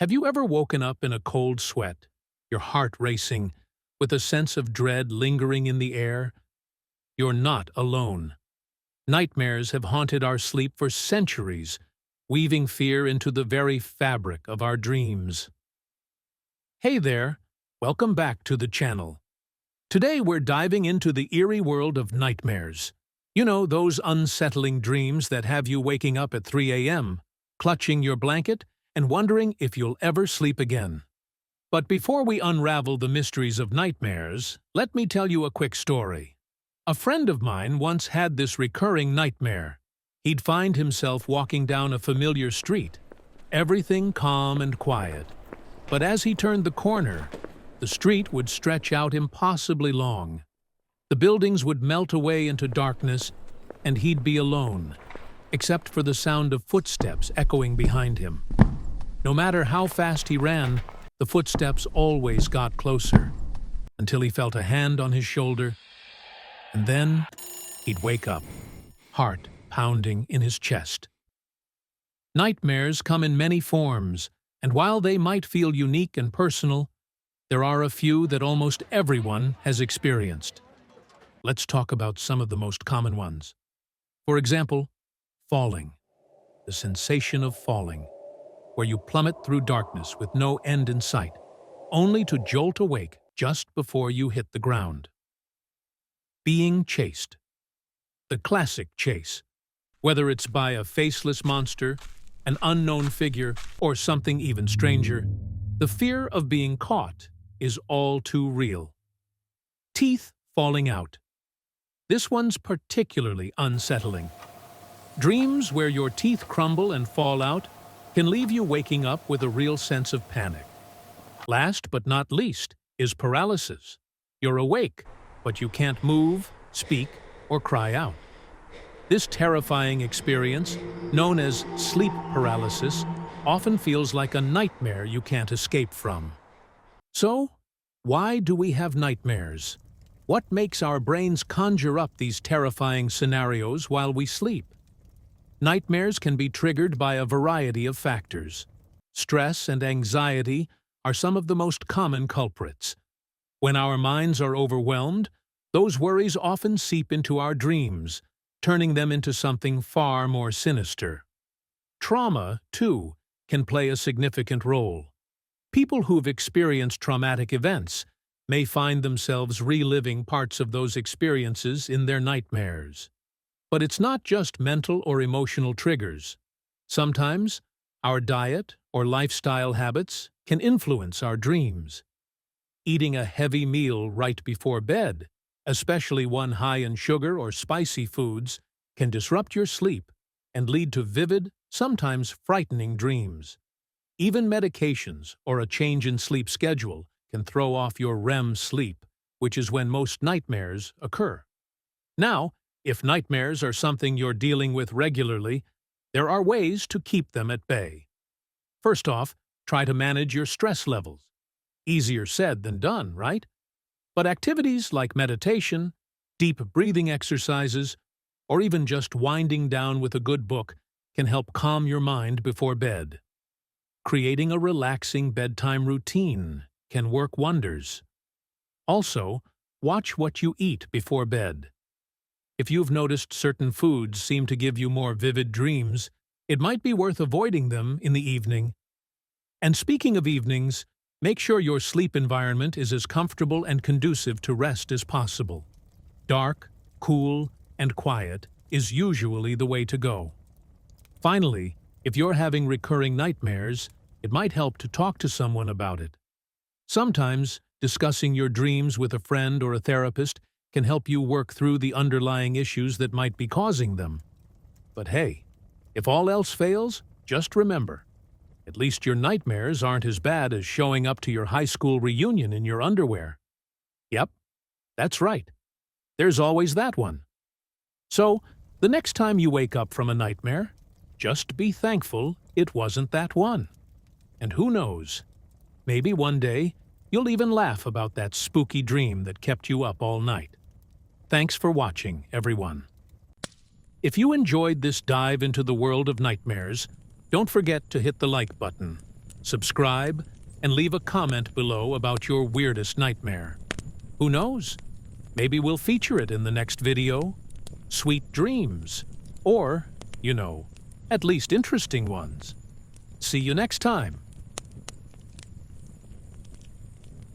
Have you ever woken up in a cold sweat, your heart racing, with a sense of dread lingering in the air? You're not alone. Nightmares have haunted our sleep for centuries, weaving fear into the very fabric of our dreams. Hey there, welcome back to the channel. Today we're diving into the eerie world of nightmares. You know, those unsettling dreams that have you waking up at 3 a.m., clutching your blanket, and wondering if you'll ever sleep again. But before we unravel the mysteries of nightmares, let me tell you a quick story. A friend of mine once had this recurring nightmare. He'd find himself walking down a familiar street, everything calm and quiet. But as he turned the corner, the street would stretch out impossibly long. The buildings would melt away into darkness, and he'd be alone, except for the sound of footsteps echoing behind him. No matter how fast he ran, the footsteps always got closer, until he felt a hand on his shoulder, and then he'd wake up, heart pounding in his chest. Nightmares come in many forms, and while they might feel unique and personal, there are a few that almost everyone has experienced. Let's talk about some of the most common ones. For example, falling. The sensation of falling, where you plummet through darkness with no end in sight, only to jolt awake just before you hit the ground. Being chased. The classic chase. Whether it's by a faceless monster, an unknown figure, or something even stranger, the fear of being caught is all too real. Teeth falling out. This one's particularly unsettling. Dreams where your teeth crumble and fall out can leave you waking up with a real sense of panic. Last but not least is paralysis. You're awake, but you can't move, speak, or cry out. This terrifying experience, known as sleep paralysis, often feels like a nightmare you can't escape from. So, why do we have nightmares? What makes our brains conjure up these terrifying scenarios while we sleep? Nightmares can be triggered by a variety of factors. Stress and anxiety are some of the most common culprits. When our minds are overwhelmed, those worries often seep into our dreams, turning them into something far more sinister. Trauma, too, can play a significant role. People who've experienced traumatic events may find themselves reliving parts of those experiences in their nightmares. But it's not just mental or emotional triggers. Sometimes, our diet or lifestyle habits can influence our dreams. Eating a heavy meal right before bed, especially one high in sugar or spicy foods, can disrupt your sleep and lead to vivid, sometimes frightening dreams. Even medications or a change in sleep schedule can throw off your REM sleep, which is when most nightmares occur. Now, if nightmares are something you're dealing with regularly, there are ways to keep them at bay. First off, try to manage your stress levels. Easier said than done, right? But activities like meditation, deep breathing exercises, or even just winding down with a good book can help calm your mind before bed. Creating a relaxing bedtime routine can work wonders. Also, watch what you eat before bed. If you've noticed certain foods seem to give you more vivid dreams, it might be worth avoiding them in the evening. And speaking of evenings, make sure your sleep environment is as comfortable and conducive to rest as possible. Dark, cool, and quiet is usually the way to go. Finally, if you're having recurring nightmares, it might help to talk to someone about it. Sometimes, discussing your dreams with a friend or a therapist can help you work through the underlying issues that might be causing them. But hey, if all else fails, just remember, at least your nightmares aren't as bad as showing up to your high school reunion in your underwear. Yep, that's right. There's always that one. So, the next time you wake up from a nightmare, just be thankful it wasn't that one. And who knows, maybe one day you'll even laugh about that spooky dream that kept you up all night. Thanks for watching, everyone. If you enjoyed this dive into the world of nightmares, don't forget to hit the like button. subscribe, and leave a comment below about your weirdest nightmare. Who knows? Maybe we'll feature it in the next video. Sweet dreams. Or, at least interesting ones. See you next time.